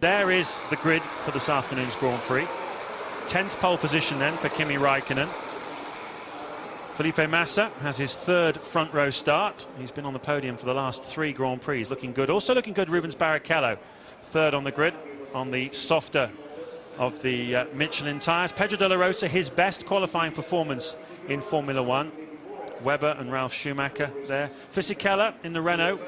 there is the grid for this afternoon's Grand Prix. 10th pole position then for Kimi Räikkönen. Felipe Massa has his third front row start. He's been on the podium for the last 3 Grand Prix, looking good. Also looking good, Rubens Barrichello, third on the grid, on the softer of the Michelin tyres. Pedro de la Rosa, his best qualifying performance in Formula One. Webber and Ralf Schumacher there. Fisichella in the Renault,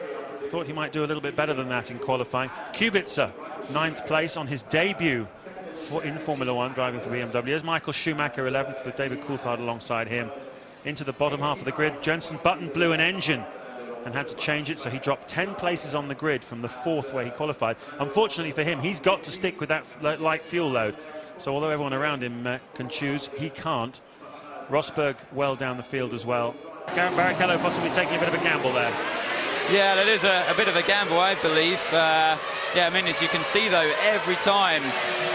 thought he might do a little bit better than that in qualifying. Kubica, 9th place on his debut in Formula One, driving for BMW. There's Michael Schumacher, 11th, with David Coulthard alongside him. Into the bottom half of the grid, Jenson Button blew an engine and had to change it, so he dropped 10 places on the grid from the 4th where he qualified. Unfortunately for him, he's got to stick with that light fuel load. So although everyone around him can choose, he can't. Rosberg well down the field as well. Barrichello possibly taking a bit of a gamble there. Yeah, that is a bit of a gamble, I believe. Yeah, I mean, as you can see, though, every time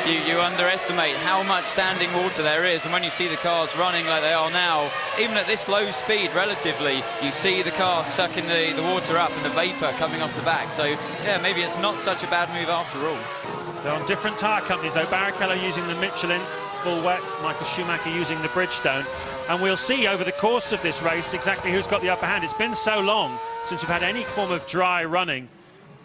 you underestimate how much standing water there is. And when you see the cars running like they are now, even at this low speed, relatively, you see the car sucking the water up and the vapour coming off the back. So, yeah, maybe it's not such a bad move after all. They're on different tyre companies, though. Barrichello using the Michelin full wet, Michael Schumacher using the Bridgestone. And we'll see over the course of this race exactly who's got the upper hand. It's been so long since we've had any form of dry running.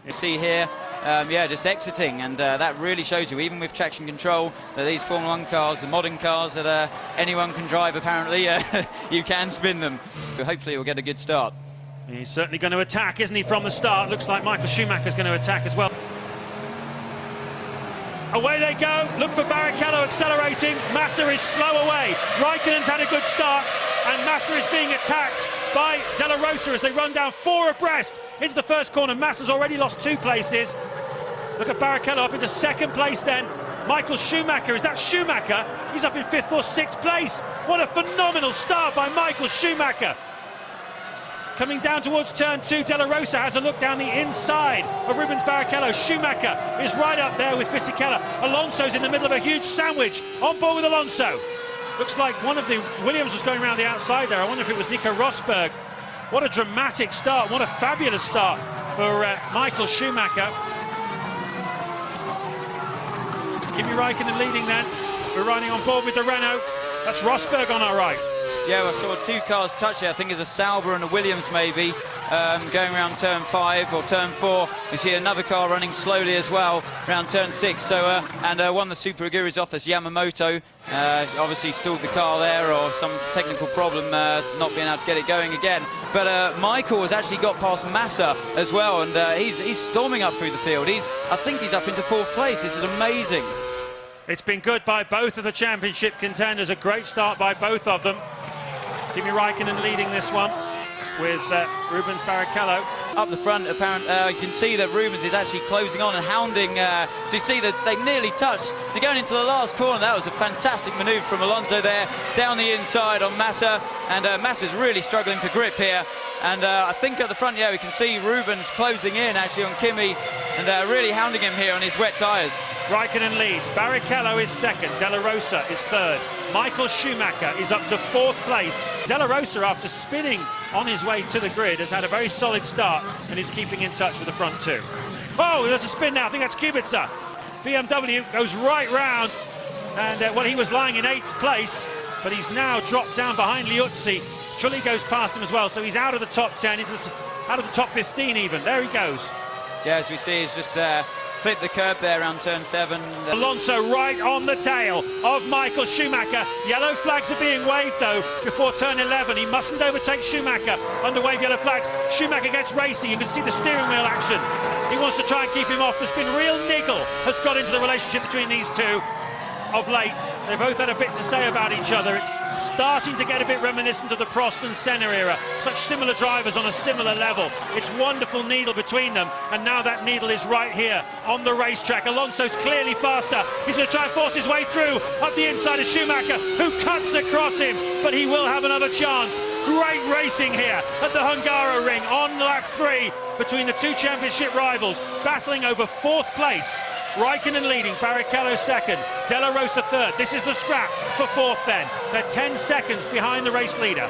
You see here, yeah, just exiting, and that really shows you, even with traction control, that these Formula 1 cars, the modern cars that anyone can drive, apparently, you can spin them. Hopefully we'll get a good start. He's certainly going to attack, isn't he, from the start? Looks like Michael Schumacher's going to attack as well. Away they go, look for Barrichello accelerating, Massa is slow away, Raikkonen's had a good start, and Massa is being attacked by De La Rosa as they run down 4 abreast into the first corner. Massa's already lost 2 places. Look at Barrichello up into 2nd place then. Michael Schumacher, is that Schumacher? He's up in 5th or 6th place. What a phenomenal start by Michael Schumacher. Coming down towards turn 2, De La Rosa has a look down the inside of Rubens Barrichello. Schumacher is right up there with Fisichella. Alonso's in the middle of a huge sandwich. On board with Alonso. Looks like one of the Williams was going around the outside there. I wonder if it was Nico Rosberg. What a dramatic start. What a fabulous start for Michael Schumacher. Kimi Räikkönen leading then. We're riding on board with the Renault. That's Rosberg on our right. Yeah, I saw 2 cars touch it. I think it's a Sauber and a Williams maybe, going around turn 5 or turn 4. You see another car running slowly as well around turn 6. So and one of the Super Aguris off is Yamamoto. Obviously stalled the car there, or some technical problem, not being able to get it going again. But Michael has actually got past Massa as well, and he's storming up through the field. I think he's up into 4th place. This is amazing. It's been good by both of the championship contenders. A great start by both of them. Kimi Räikkönen leading this one with Rubens Barrichello. Up the front, apparently, you can see that Rubens is actually closing on and hounding. So you see that they nearly touched. So going into the last corner, that was a fantastic manoeuvre from Alonso there, down the inside on Massa. And Massa's really struggling for grip here. And I think at the front, yeah, we can see Rubens closing in actually on Kimi and really hounding him here on his wet tyres. Räikkönen leads, Barrichello is 2nd, De La Rosa is 3rd, Michael Schumacher is up to 4th place. De La Rosa, after spinning on his way to the grid, has had a very solid start and is keeping in touch with the front 2. Oh, there's a spin now, I think that's Kubica. BMW goes right round, and well, he was lying in 8th place, but he's now dropped down behind Liuzzi. Trulli goes past him as well, so he's out of the top 10, he's out of the top 15 even. There he goes. Yeah, as we see, he's just flipped the curb there around turn 7. Alonso right on the tail of Michael Schumacher. Yellow flags are being waved though before turn 11. He mustn't overtake Schumacher under wave yellow flags. Schumacher gets racing. You can see the steering wheel action. He wants to try and keep him off. There's been real niggle has got into the relationship between these two of late. They both had a bit to say about each other. It's starting to get a bit reminiscent of the Prost and Senna era. Such similar drivers on a similar level. It's wonderful needle between them, and now that needle is right here on the racetrack. Alonso's clearly faster. He's going to try and force his way through up the inside of Schumacher, who cuts across him, but he will have another chance. Great racing here at the Hungaroring on lap 3 between the 2 championship rivals, battling over 4th place. Räikkönen leading, Barrichello 2nd, De La Rosa 3rd. This is the scrap for 4th then. They're 10 seconds behind the race leader.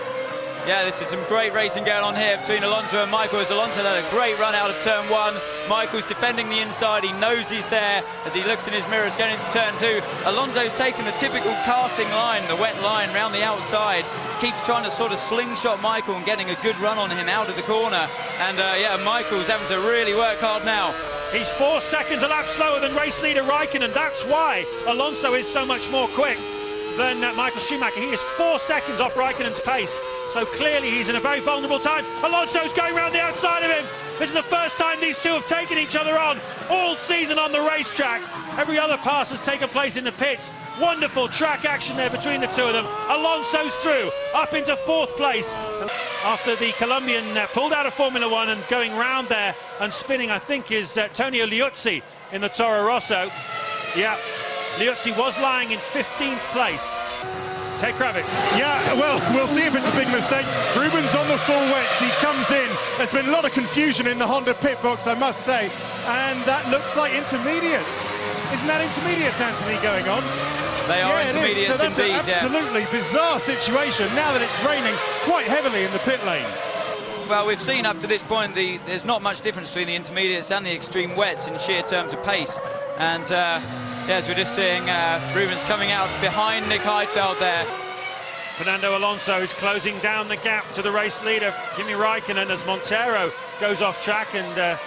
Yeah, this is some great racing going on here between Alonso and Michael, as Alonso had a great run out of turn 1. Michael's defending the inside, he knows he's there as he looks in his mirrors going into turn 2. Alonso's taken the typical karting line, the wet line round the outside, keeps trying to sort of slingshot Michael and getting a good run on him out of the corner. And yeah, Michael's having to really work hard now. He's 4 seconds a lap slower than race leader Raikkonen. That's why Alonso is so much more quick than Michael Schumacher. He is 4 seconds off Raikkonen's pace, so clearly he's in a very vulnerable time. Alonso's going around the outside of him. This is the first time these two have taken each other on all season on the racetrack. Every other pass has taken place in the pits. Wonderful track action there between the two of them. Alonso's through, up into 4th place. After the Colombian pulled out of Formula 1 and going round there and spinning, I think, is Antonio Liuzzi in the Toro Rosso. Yeah, Liuzzi was lying in 15th place. Ted Kravitz. Yeah, well, we'll see if it's a big mistake. Rubens on the full wets, he comes in. There's been a lot of confusion in the Honda pit box, I must say, and that looks like intermediates. Isn't that intermediates, Anthony, going on? They are intermediates, so that's indeed, an absolutely bizarre situation now that it's raining quite heavily in the pit lane. Well, we've seen up to this point there's not much difference between the intermediates and the extreme wets in sheer terms of pace. And yeah, as we're just seeing, Rubens coming out behind Nick Heidfeld there. Fernando Alonso is closing down the gap to the race leader, Kimi Raikkonen, as Montero goes off track and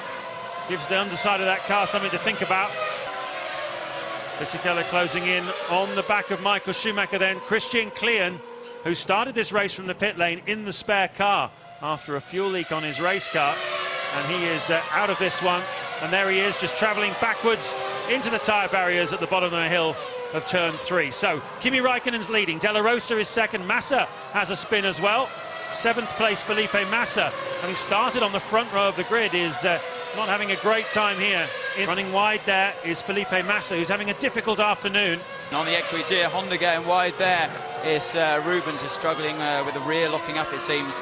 gives the underside of that car something to think about. Fisichella closing in on the back of Michael Schumacher then. Christian Klien, who started this race from the pit lane in the spare car after a fuel leak on his race car, and he is out of this one. And there he is, just travelling backwards into the tyre barriers at the bottom of the hill of turn 3. So Kimi Raikkonen's leading, De La Rosa is second, Massa has a spin as well. 7th place Felipe Massa, having started on the front row of the grid, is not having a great time here. Running wide there is Felipe Massa, who's having a difficult afternoon. And on the X we see a Honda going wide there. Is Rubens is struggling with the rear locking up, it seems.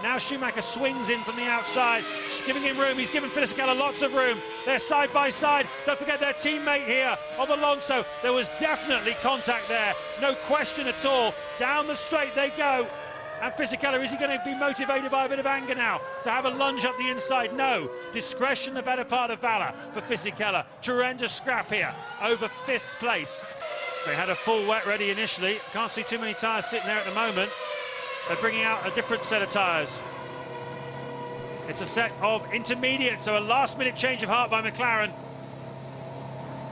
Now Schumacher swings in from the outside, giving him room. He's given Fisichella lots of room. They're side by side. Don't forget their teammate here of Alonso. There was definitely contact there, no question at all. Down the straight they go. And Fisichella, is he going to be motivated by a bit of anger now to have a lunge up the inside? No. Discretion, the better part of valour for Fisichella. Tremendous scrap here over 5th place. They had a full wet ready initially. Can't see too many tyres sitting there at the moment. They're bringing out a different set of tyres. It's a set of intermediate, so a last-minute change of heart by McLaren.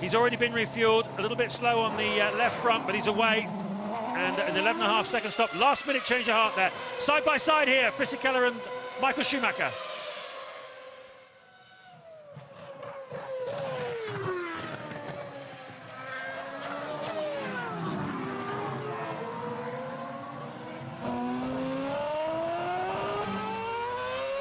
He's already been refueled, a little bit slow on the left front, but he's away. And an 11.5-second stop, last-minute change of heart there. Side by side here, Fisichella and Michael Schumacher.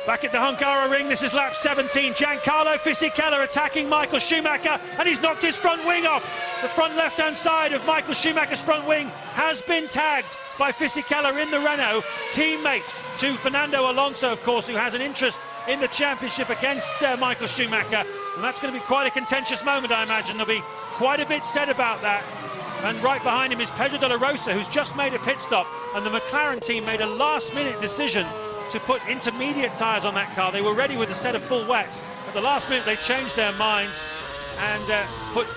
Back at the Hungaroring, this is lap 17. Giancarlo Fisichella attacking Michael Schumacher, and he's knocked his front wing off. The front left-hand side of Michael Schumacher's front wing has been tagged by Fisichella in the Renault, teammate to Fernando Alonso, of course, who has an interest in the championship against Michael Schumacher. And that's going to be quite a contentious moment, I imagine. There'll be quite a bit said about that. And right behind him is Pedro de la Rosa, who's just made a pit stop, and the McLaren team made a last-minute decision to put intermediate tyres on that car. They were ready with a set of full wets. At the last minute, they changed their minds and put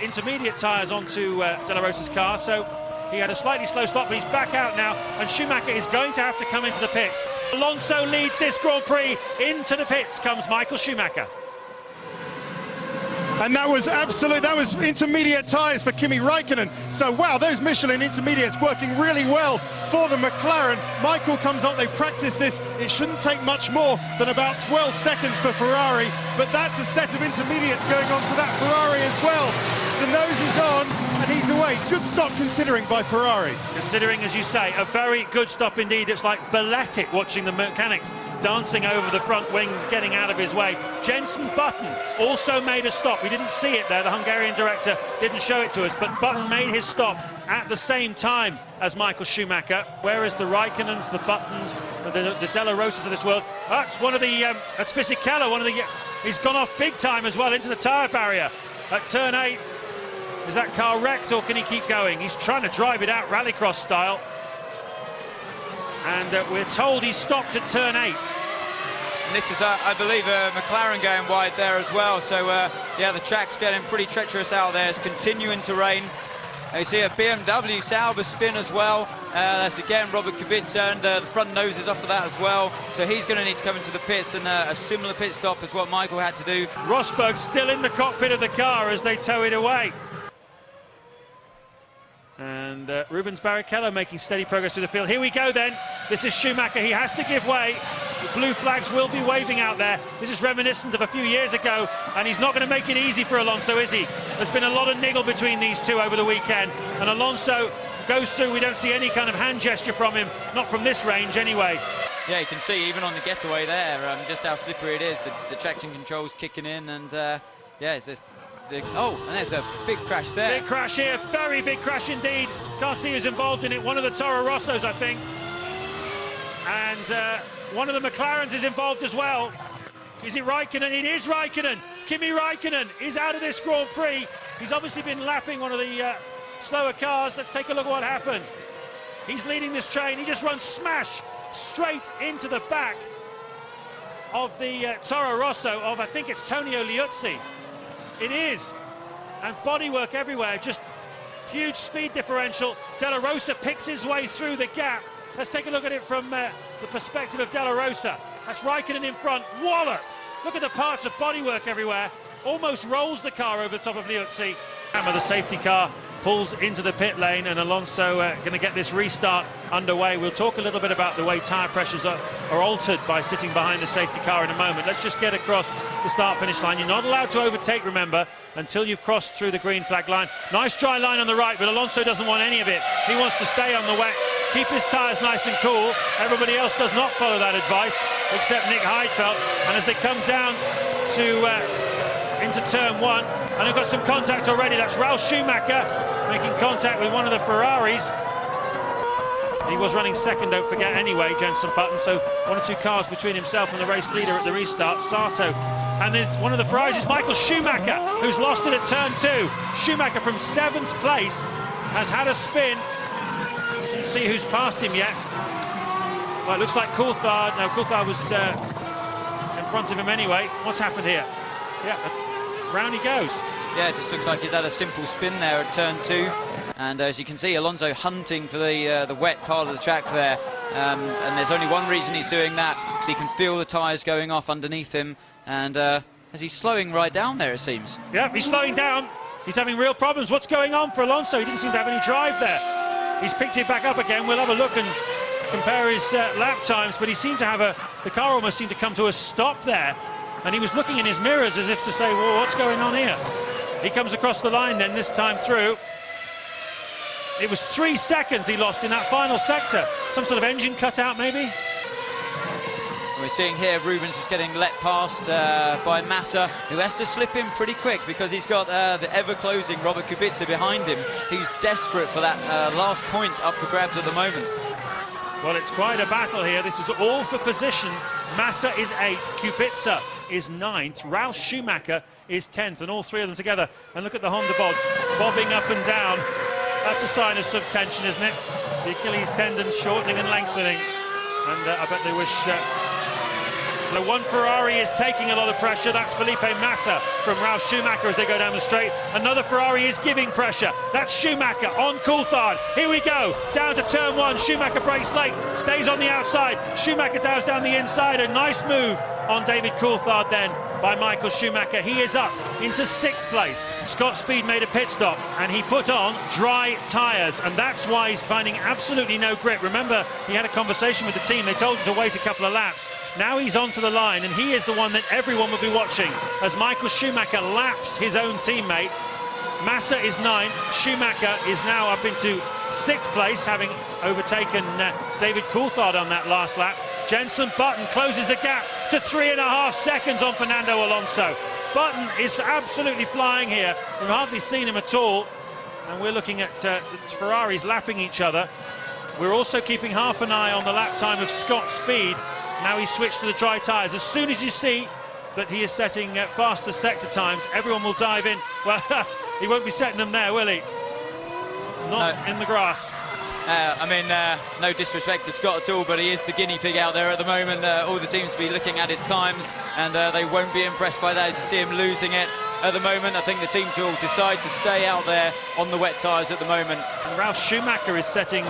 intermediate tyres onto De La Rosa's car. So he had a slightly slow stop, but he's back out now, and Schumacher is going to have to come into the pits. Alonso leads this Grand Prix. Into the pits comes Michael Schumacher. And that was intermediate tyres for Kimi Raikkonen. So, wow, those Michelin intermediates working really well for the McLaren. Michael comes up, they practiced this. It shouldn't take much more than about 12 seconds for Ferrari, but that's a set of intermediates going on to that Ferrari as well. The nose is on, and he's away. Good stop considering by Ferrari. Considering, as you say, a very good stop indeed. It's like balletic watching the mechanics dancing over the front wing, getting out of his way. Jenson Button also made a stop. We didn't see it there. The Hungarian director didn't show it to us, but Button made his stop at the same time as Michael Schumacher, whereas the Raikkonens, the Buttons, the De La Rosas of this world, that's one of the, that's Fisichella, he's gone off big time as well into the tyre barrier at turn 8. Is that car wrecked, or can he keep going? He's trying to drive it out rallycross style. And we're told he stopped at turn 8. And this is, I believe, McLaren going wide there as well. So, yeah, the track's getting pretty treacherous out there. It's continuing to rain. You see a BMW Sauber spin as well. That's again Robert Kubica, and the front nose is off of that as well. So he's going to need to come into the pits, and a similar pit stop as what Michael had to do. Rosberg's still in the cockpit of the car as they tow it away. And Rubens Barrichello making steady progress through the field. Here we go then. This is Schumacher. He has to give way. The blue flags will be waving out there. This is reminiscent of a few years ago, and he's not going to make it easy for Alonso, is he? There's been a lot of niggle between these two over the weekend, and Alonso goes through. We don't see any kind of hand gesture from him, not from this range anyway. Yeah, you can see even on the getaway there just how slippery it is. The traction control's kicking in, and yeah, it's this. Oh, and there's a big crash there. Big crash here, very big crash indeed. Can't see who's involved in it. One of the Toro Rossos, I think. And one of the McLarens is involved as well. Is it Raikkonen? It is Raikkonen. Kimi Raikkonen is out of this Grand Prix. He's obviously been lapping one of the slower cars. Let's take a look at what happened. He's leading this train. He just runs smash straight into the back of the Toro Rosso of, I think it's Tonio Liuzzi. It is, and bodywork everywhere, just huge speed differential. De La Rosa picks his way through the gap. Let's take a look at it from the perspective of De La Rosa. That's Raikkonen in front, wallop. Look at the parts of bodywork everywhere. Almost rolls the car over the top of Liuzzi. The safety car pulls into the pit lane, and Alonso going to get this restart underway. We'll talk a little bit about the way tyre pressures are altered by sitting behind the safety car in a moment. Let's just get across the start-finish line. You're not allowed to overtake, remember, until you've crossed through the green flag line. Nice dry line on the right, but Alonso doesn't want any of it. He wants to stay on the wet, keep his tyres nice and cool. Everybody else does not follow that advice, except Nick Heidfeld. And as they come down to into turn 1, and they've got some contact already. That's Ralf Schumacher making contact with one of the Ferraris. He was running second, don't forget, anyway, Jenson Button, so 1 or 2 cars between himself and the race leader at the restart, Sato. And then one of the Ferraris is Michael Schumacher, who's lost it at turn 2. Schumacher from 7th place has had a spin. Let's see who's passed him yet. Well, it looks like Coulthard. No, Coulthard was in front of him anyway. What's happened here? Yeah, round he goes. Yeah, it just looks like he's had a simple spin there at turn 2. And as you can see, Alonso hunting for the wet part of the track there. And there's only one reason he's doing that, because he can feel the tyres going off underneath him. And as he's slowing right down there, it seems. Yeah, he's slowing down. He's having real problems. What's going on for Alonso? He didn't seem to have any drive there. He's picked it back up again. We'll have a look and compare his lap times, but he seemed to have the car almost seemed to come to a stop there. And he was looking in his mirrors as if to say, well, what's going on here? He comes across the line then, this time through. It was 3 seconds he lost in that final sector. Some sort of engine cutout, maybe? We're seeing here Rubens is getting let past by Massa, who has to slip in pretty quick because he's got the ever-closing Robert Kubica behind him. He's desperate for that last point up for grabs at the moment. Well, it's quite a battle here. This is all for position. Massa is 8th, Kubica is 9th, Ralf Schumacher is 10th, and all 3 of them together. And look at the Honda bods bobbing up and down. That's a sign of subtension, isn't it? The Achilles tendons shortening and lengthening. And I bet they wish... The one Ferrari is taking a lot of pressure. That's Felipe Massa from Ralf Schumacher as they go down the straight. Another Ferrari is giving pressure. That's Schumacher on Coulthard. Here we go. Down to turn 1. Schumacher brakes late. Stays on the outside. Schumacher dives down the inside. A nice move on David Coulthard then by Michael Schumacher. He is up into 6th place. Scott Speed made a pit stop and he put on dry tyres, and that's why he's finding absolutely no grip. Remember, he had a conversation with the team. They told him to wait a couple of laps. Now he's onto the line, and he is the one that everyone will be watching as Michael Schumacher laps his own teammate. Massa is 9th. Schumacher is now up into 6th place, having overtaken David Coulthard on that last lap. Jenson Button closes the gap to 3.5 seconds on Fernando Alonso. Button is absolutely flying here. We've hardly seen him at all. And we're looking at the Ferraris lapping each other. We're also keeping half an eye on the lap time of Scott Speed. Now he's switched to the dry tyres. As soon as you see that he is setting faster sector times, everyone will dive in. Well, he won't be setting them there, will he? Not in the grass. I mean, no disrespect to Scott at all, but he is the guinea pig out there at the moment. All the teams will be looking at his times, and they won't be impressed by that as you see him losing it at the moment. I think the teams will decide to stay out there on the wet tyres at the moment. And Ralf Schumacher is setting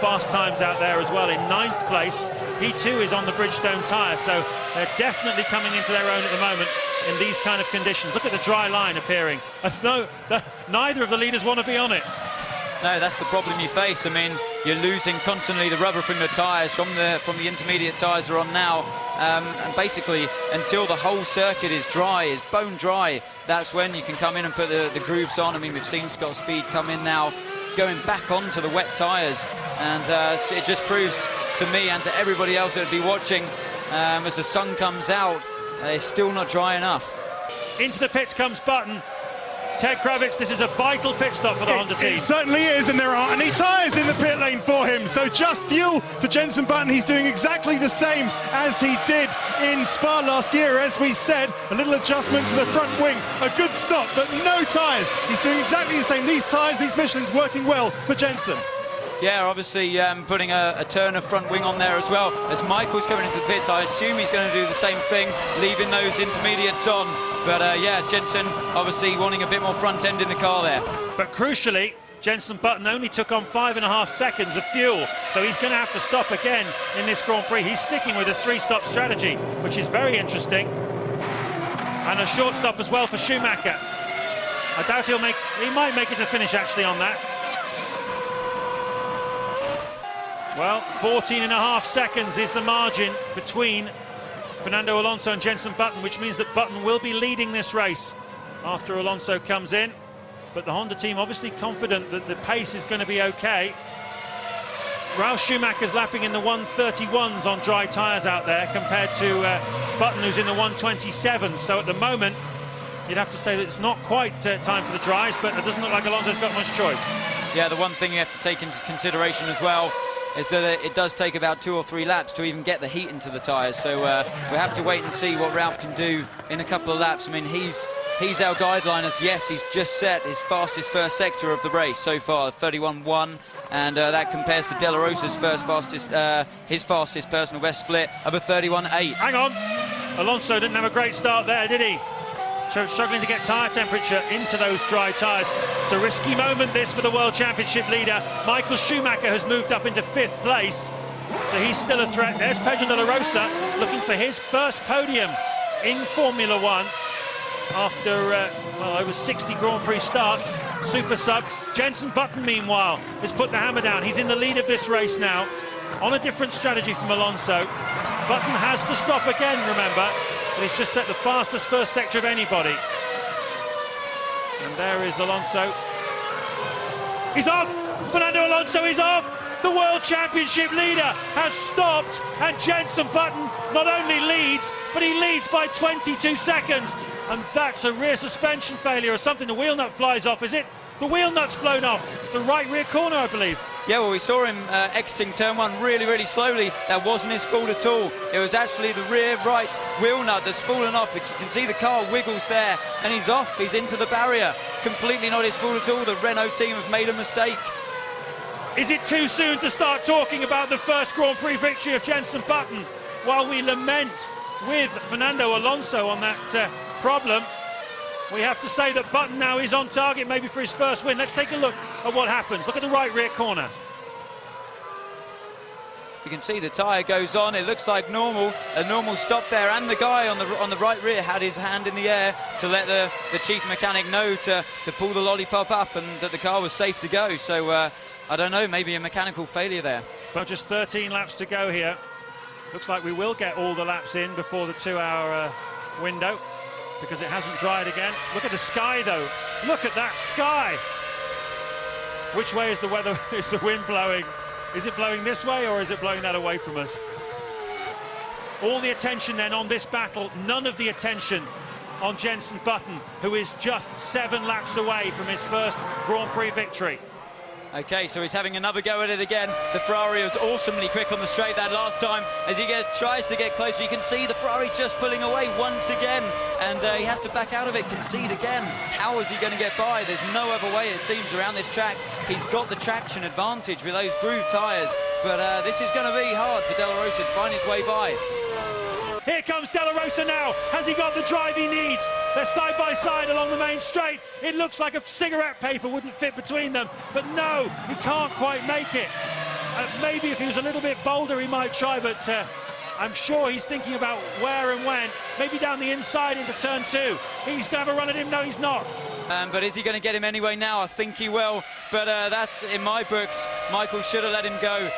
fast times out there as well in 9th place. He too is on the Bridgestone tyre, so they're definitely coming into their own at the moment in these kind of conditions. Look at the dry line appearing. No, neither of the leaders want to be on it. No, that's the problem you face. I mean, you're losing constantly the rubber from the tyres, from the intermediate tyres are on now. And basically, until the whole circuit is dry, is bone dry, that's when you can come in and put the grooves on. I mean, we've seen Scott Speed come in now, going back onto the wet tyres. And it just proves to me and to everybody else that would be watching, as the sun comes out, it's still not dry enough. Into the pits comes Button. Ted Kravitz, this is a vital pit stop for the Honda team. It certainly is, and there aren't any tyres in the pit lane for him. So just fuel for Jenson Button. He's doing exactly the same as he did in Spa last year. As we said, a little adjustment to the front wing. A good stop, but no tyres. He's doing exactly the same. These tyres, these Michelin's working well for Jenson. Yeah, obviously putting a Turner front wing on there as well. As Michael's coming into the pits, I assume he's going to do the same thing, leaving those intermediates on. But yeah, Jenson obviously wanting a bit more front end in the car there. But crucially, Jenson Button only took on 5.5 seconds of fuel, so he's going to have to stop again in this Grand Prix. He's sticking with a 3-stop strategy, which is very interesting. And a short stop as well for Schumacher. I doubt he might make it to finish actually on that. Well, 14.5 seconds is the margin between Fernando Alonso and Jenson Button, which means that Button will be leading this race after Alonso comes in. But the Honda team obviously confident that the pace is going to be okay. Ralf Schumacher's lapping in the 131s on dry tyres out there compared to Button, who's in the 127s. So at the moment, you'd have to say that it's not quite time for the dries, but it doesn't look like Alonso's got much choice. Yeah, the one thing you have to take into consideration as well is that it does take about 2 or 3 laps to even get the heat into the tyres. So we have to wait and see what Ralf can do in a couple of laps. I mean, he's our guideline as, yes, he's just set his fastest first sector of the race so far, 31.1, and that compares to De La Rosa's his fastest personal best split of a 31.8. Hang on, Alonso didn't have a great start there, did he? Struggling to get tyre temperature into those dry tyres. It's a risky moment this for the World Championship leader. Michael Schumacher has moved up into 5th place, so he's still a threat. There's Pedro de la Rosa looking for his first podium in Formula One after well, over 60 Grand Prix starts. Super sub. Jenson Button, meanwhile, has put the hammer down. He's in the lead of this race now, on a different strategy from Alonso. Button has to stop again, remember. But he's just set the fastest first sector of anybody. And there is Alonso. He's off! Fernando Alonso is off! The World Championship leader has stopped, and Jenson Button not only leads, but he leads by 22 seconds. And that's a rear suspension failure or something. The wheel nut flies off, is it? The wheel nut's blown off. The right rear corner, I believe. Yeah, well, we saw him exiting turn 1 really, really slowly. That wasn't his fault at all. It was actually the rear right wheel nut that's fallen off. You can see the car wiggles there, and he's off. He's into the barrier. Completely not his fault at all. The Renault team have made a mistake. Is it too soon to start talking about the first Grand Prix victory of Jenson Button while we lament with Fernando Alonso on that problem? We have to say that Button now is on target maybe for his first win. Let's take a look at what happens. Look at the right rear corner. You can see the tyre goes on. It looks like normal, a normal stop there, and the guy on the right rear had his hand in the air to let the chief mechanic know to pull the lollipop up and that the car was safe to go. So I don't know, maybe a mechanical failure there. But just 13 laps to go here. Looks like we will get all the laps in before the 2-hour window, because it hasn't dried again. Look at the sky though. Look at that sky. Which way is the weather? Is the wind blowing? Is it blowing this way or is it blowing that away from us? All the attention then on this battle, none of the attention on Jenson Button, who is just 7 laps away from his first Grand Prix victory. Okay, so he's having another go at it again. The Ferrari was awesomely quick on the straight that last time. As he tries to get closer, you can see the Ferrari just pulling away once again. And he has to back out of it, concede again. How is he going to get by? There's no other way, it seems, around this track. He's got the traction advantage with those groove tyres. But this is going to be hard for De La Rosa to find his way by. Here comes De La Rosa now. Has he got the drive he needs? They're side by side along the main straight. It looks like a cigarette paper wouldn't fit between them, but no, he can't quite make it. Maybe if he was a little bit bolder he might try, but I'm sure he's thinking about where and when. Maybe down the inside into turn 2. He's going to have a run at him. No, he's not. But is he going to get him anyway now? I think he will. But that's, in my books, Michael should have let him go.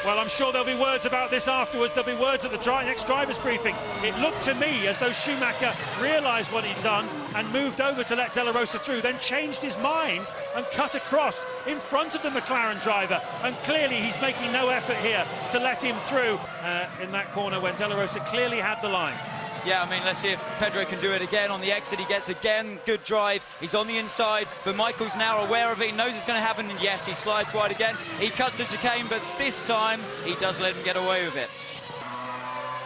Well, I'm sure there'll be words about this afterwards. There'll be words at the next driver's briefing. It looked to me as though Schumacher realised what he'd done and moved over to let De La Rosa through, then changed his mind and cut across in front of the McLaren driver. And clearly he's making no effort here to let him through in that corner when De La Rosa clearly had the line. Yeah, I mean, let's see if Pedro can do it again. On the exit, he gets again, good drive. He's on the inside, but Michael's now aware of it. He knows it's going to happen, and yes, he slides wide again. He cuts the chicane, but this time, he does let him get away with it.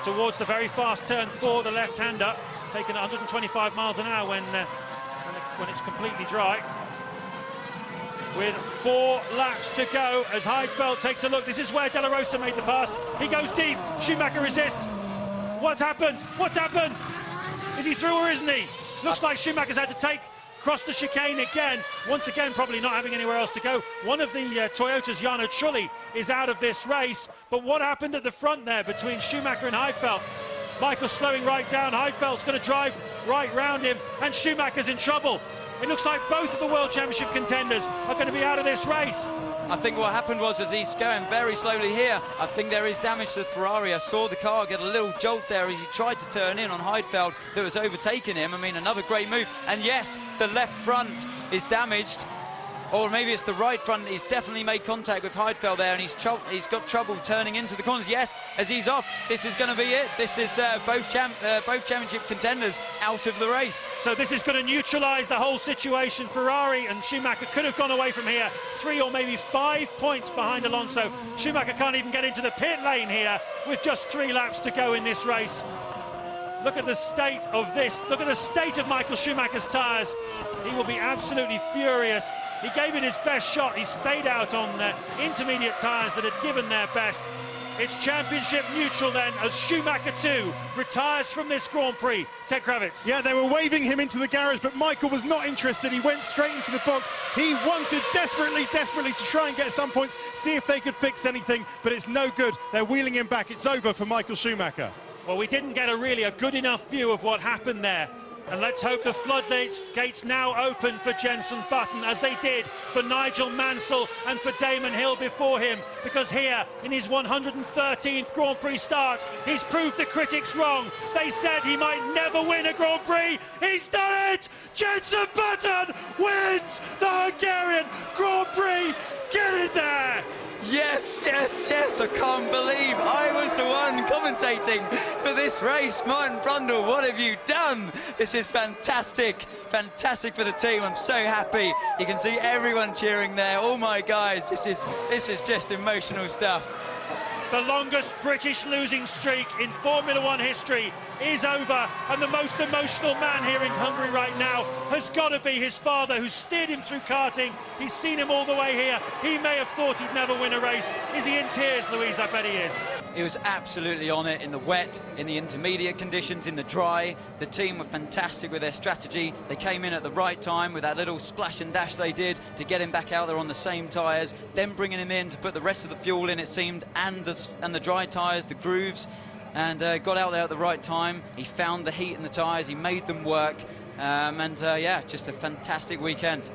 Towards the very fast turn 4, the left-hander, taking 125 miles an hour when it's completely dry. With 4 laps to go as Heidfeld takes a look. This is where De La Rosa made the pass. He goes deep. Schumacher resists. What's happened? What's happened? Is he through or isn't he? Looks like Schumacher's had to cross the chicane again. Once again, probably not having anywhere else to go. One of the Toyota's, Jarno Trulli, is out of this race. But what happened at the front there between Schumacher and Heidfeld? Michael slowing right down. Heidfeld's going to drive right round him, and Schumacher's in trouble. It looks like both of the World Championship contenders are going to be out of this race. I think what happened was, as he's going very slowly here, I think there is damage to the Ferrari. I saw the car get a little jolt there as he tried to turn in on Heidfeld that was overtaking him. I mean, another great move. And yes, the left front is damaged. Or maybe it's the right front. He's definitely made contact with Heidfeld there, and he's got trouble turning into the corners. Yes, as he's off, this is going to be it. This is both championship contenders out of the race. So this is going to neutralise the whole situation. Ferrari and Schumacher could have gone away from here 3 or maybe 5 points behind Alonso. Schumacher can't even get into the pit lane here with just 3 laps to go in this race. Look at the state of this. Look at the state of Michael Schumacher's tyres. He will be absolutely furious. He gave it his best shot. He stayed out on intermediate tyres that had given their best. It's championship neutral then as Schumacher 2 retires from this Grand Prix. Ted Kravitz. Yeah, they were waving him into the garage, but Michael was not interested. He went straight into the box. He wanted desperately to try and get some points, see if they could fix anything, but it's no good. They're wheeling him back. It's over for Michael Schumacher. Well, we didn't get a good enough view of what happened there. And let's hope the floodgates now open for Jenson Button, as they did for Nigel Mansell and for Damon Hill before him, because here in his 113th Grand Prix start, he's proved the critics wrong. They said he might never win a Grand Prix. He's done it! Jenson Button wins the Hungarian Grand Prix. Get in there! Yes, yes, yes, I can't believe I was the one commentating for this race. Martin Brundle, what have you done? This is fantastic, fantastic for the team. I'm so happy. You can see everyone cheering there. All my guys, this is just emotional stuff. The longest British losing streak in Formula One history is over, and the most emotional man here in Hungary right now has got to be his father, who steered him through karting. He's seen him all the way here. He may have thought he'd never win a race. Is he in tears, Louise? I bet he is. He was absolutely on it in the wet, in the intermediate conditions, in the dry. The team were fantastic with their strategy. They came in at the right time with that little splash and dash they did to get him back out there on the same tyres, then bringing him in to put the rest of the fuel in, it seemed, and the dry tyres, the grooves, and got out there at the right time. He found the heat in the tyres, he made them work, yeah, just a fantastic weekend.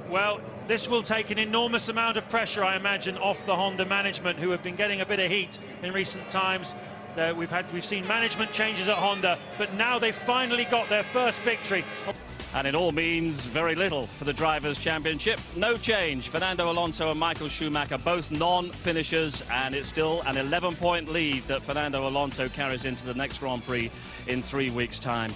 Well, this will take an enormous amount of pressure, I imagine, off the Honda management, who have been getting a bit of heat in recent times. We've seen management changes at Honda, but now they've finally got their first victory. And it all means very little for the Drivers' Championship. No change. Fernando Alonso and Michael Schumacher, both non-finishers, and it's still an 11-point lead that Fernando Alonso carries into the next Grand Prix in 3 weeks' time.